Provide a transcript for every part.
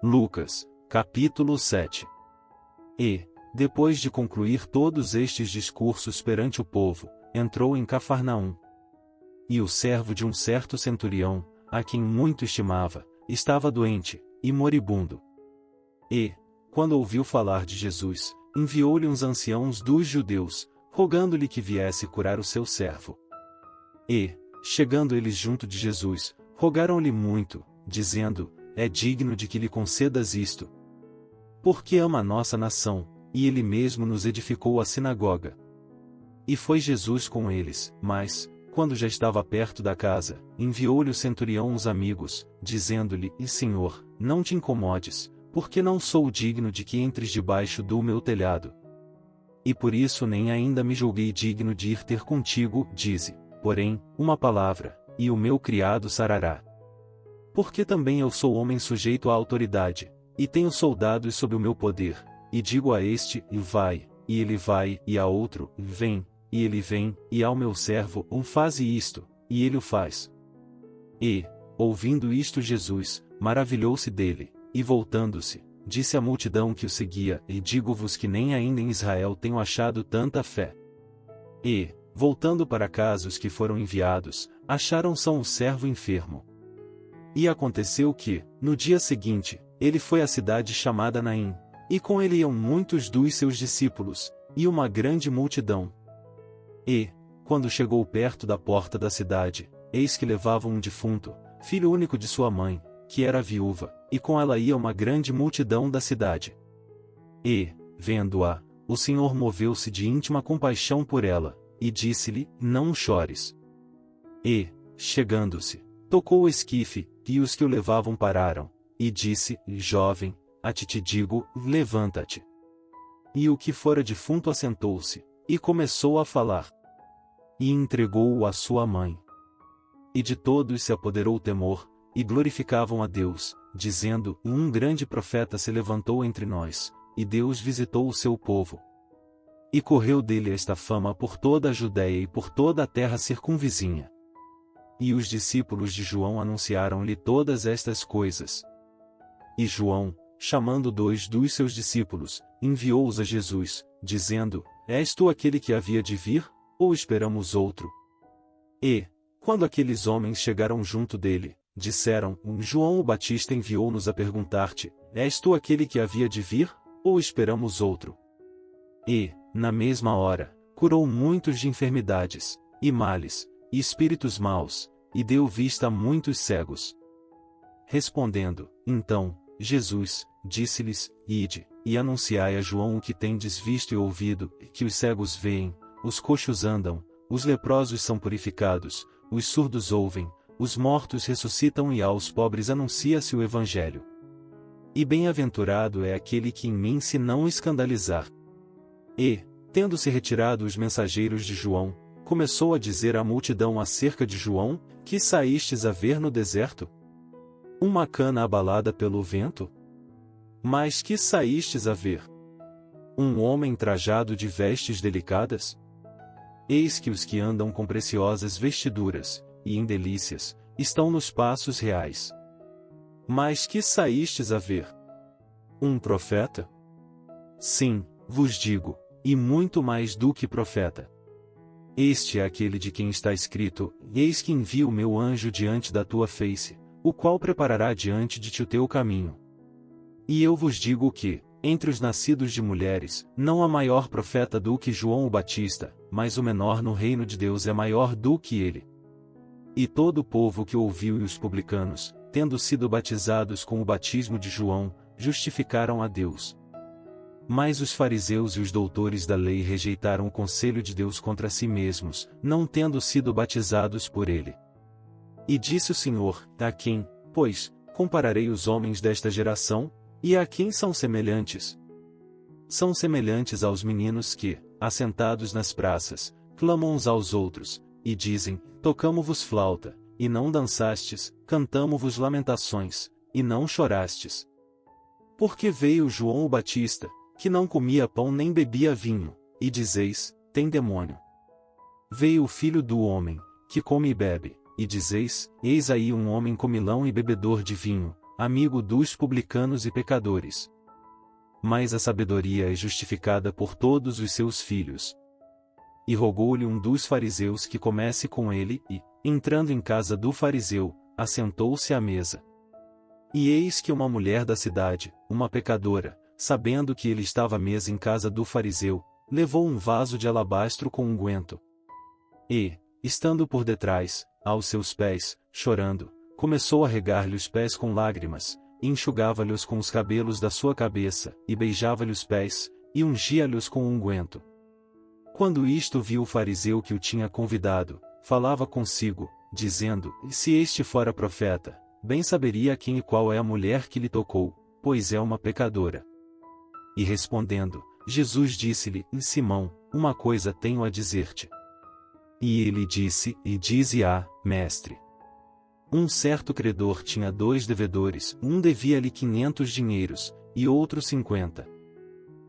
Lucas, capítulo 7. E, depois de concluir todos estes discursos perante o povo, entrou em Cafarnaum. E o servo de um certo centurião, a quem muito estimava, estava doente, e moribundo. E, quando ouviu falar de Jesus, enviou-lhe uns anciãos dos judeus, rogando-lhe que viesse curar o seu servo. E, chegando eles junto de Jesus, rogaram-lhe muito, dizendo: é digno de que lhe concedas isto. Porque ama a nossa nação, e ele mesmo nos edificou a sinagoga. E foi Jesus com eles, mas, quando já estava perto da casa, enviou-lhe o centurião uns amigos, dizendo-lhe: Senhor, não te incomodes, porque não sou digno de que entres debaixo do meu telhado. E por isso nem ainda me julguei digno de ir ter contigo, dize, porém, uma palavra, e o meu criado sarará. Porque também eu sou homem sujeito à autoridade, e tenho soldados sob o meu poder, e digo a este, vai, e ele vai, e a outro, vem, e ele vem, e ao meu servo, faze isto, e ele o faz. E, ouvindo isto Jesus, maravilhou-se dele, e voltando-se, disse à multidão que o seguia: e digo-vos que nem ainda em Israel tenho achado tanta fé. E, voltando para casa os que foram enviados, acharam só um servo enfermo. E aconteceu que, no dia seguinte, ele foi à cidade chamada Naim, e com ele iam muitos dos seus discípulos, e uma grande multidão. E, quando chegou perto da porta da cidade, eis que levavam um defunto, filho único de sua mãe, que era viúva, e com ela ia uma grande multidão da cidade. E, vendo-a, o Senhor moveu-se de íntima compaixão por ela, e disse-lhe: não chores. E, chegando-se, tocou o esquife, e os que o levavam pararam, e disse: jovem, a ti te digo, levanta-te. E o que fora defunto assentou-se, e começou a falar. E entregou-o à sua mãe. E de todos se apoderou o temor, e glorificavam a Deus, dizendo: um grande profeta se levantou entre nós, e Deus visitou o seu povo. E correu dele esta fama por toda a Judéia e por toda a terra circunvizinha. E os discípulos de João anunciaram-lhe todas estas coisas. E João, chamando 2 dos seus discípulos, enviou-os a Jesus, dizendo: és tu aquele que havia de vir, ou esperamos outro? E, quando aqueles homens chegaram junto dele, disseram: João o Batista enviou-nos a perguntar-te: és tu aquele que havia de vir, ou esperamos outro? E, na mesma hora, curou muitos de enfermidades, e males, e espíritos maus, e deu vista a muitos cegos. Respondendo, então, Jesus, disse-lhes: ide, e anunciai a João o que tendes visto e ouvido, que os cegos veem, os coxos andam, os leprosos são purificados, os surdos ouvem, os mortos ressuscitam e aos pobres anuncia-se o Evangelho. E bem-aventurado é aquele que em mim se não escandalizar. E, tendo-se retirado os mensageiros de João, começou a dizer à multidão acerca de João: que saístes a ver no deserto? Uma cana abalada pelo vento? Mas que saístes a ver? Um homem trajado de vestes delicadas? Eis que os que andam com preciosas vestiduras, e em delícias, estão nos passos reais. Mas que saístes a ver? Um profeta? Sim, vos digo, e muito mais do que profeta. Este é aquele de quem está escrito: eis que envio o meu anjo diante da tua face, o qual preparará diante de ti o teu caminho. E eu vos digo que, entre os nascidos de mulheres, não há maior profeta do que João o Batista, mas o menor no reino de Deus é maior do que ele. E todo o povo que ouviu e os publicanos, tendo sido batizados com o batismo de João, justificaram a Deus. Mas os fariseus e os doutores da lei rejeitaram o conselho de Deus contra si mesmos, não tendo sido batizados por ele. E disse o Senhor: a quem, pois, compararei os homens desta geração? E a quem são semelhantes? São semelhantes aos meninos que, assentados nas praças, clamam uns aos outros, e dizem: tocamo-vos flauta, e não dançastes, cantamo-vos lamentações, e não chorastes. Porque veio João o Batista, que não comia pão nem bebia vinho, e dizeis: tem demônio. Veio o Filho do Homem, que come e bebe, e dizeis: eis aí um homem comilão e bebedor de vinho, amigo dos publicanos e pecadores. Mas a sabedoria é justificada por todos os seus filhos. E rogou-lhe um dos fariseus que comesse com ele, e, entrando em casa do fariseu, assentou-se à mesa. E eis que uma mulher da cidade, uma pecadora, sabendo que ele estava à mesa em casa do fariseu, levou um vaso de alabastro com unguento. E, estando por detrás, aos seus pés, chorando, começou a regar-lhe os pés com lágrimas, e enxugava-lhes com os cabelos da sua cabeça, e beijava-lhe os pés, e ungia-lhes com unguento. Quando isto viu o fariseu que o tinha convidado, falava consigo, dizendo: se este fora profeta, bem saberia quem e qual é a mulher que lhe tocou, pois é uma pecadora. E respondendo, Jesus disse-lhe: Simão, uma coisa tenho a dizer-te. E ele disse, e dize-a, mestre. Um certo credor tinha 2 devedores, um devia-lhe 500 dinheiros, e outro 50.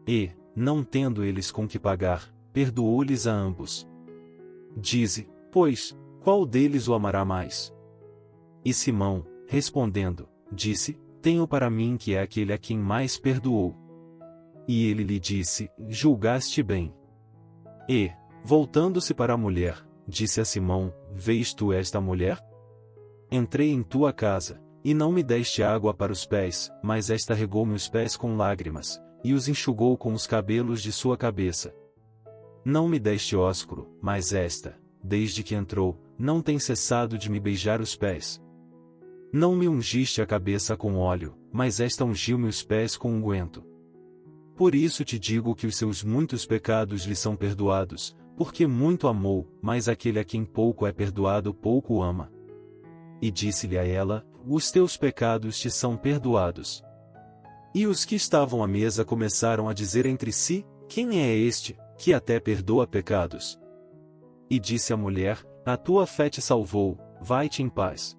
E, não tendo eles com que pagar, perdoou-lhes a ambos. Dize, pois, qual deles o amará mais? E Simão, respondendo, disse: tenho para mim que é aquele a quem mais perdoou. E ele lhe disse: julgaste bem. E, voltando-se para a mulher, disse a Simão: vês tu esta mulher? Entrei em tua casa, e não me deste água para os pés, mas esta regou-me os pés com lágrimas, e os enxugou com os cabelos de sua cabeça. Não me deste ósculo, mas esta, desde que entrou, não tem cessado de me beijar os pés. Não me ungiste a cabeça com óleo, mas esta ungiu-me os pés com unguento. Por isso te digo que os seus muitos pecados lhe são perdoados, porque muito amou, mas aquele a quem pouco é perdoado pouco o ama. E disse-lhe a ela: os teus pecados te são perdoados. E os que estavam à mesa começaram a dizer entre si: quem é este, que até perdoa pecados? E disse a mulher: a tua fé te salvou, vai-te em paz.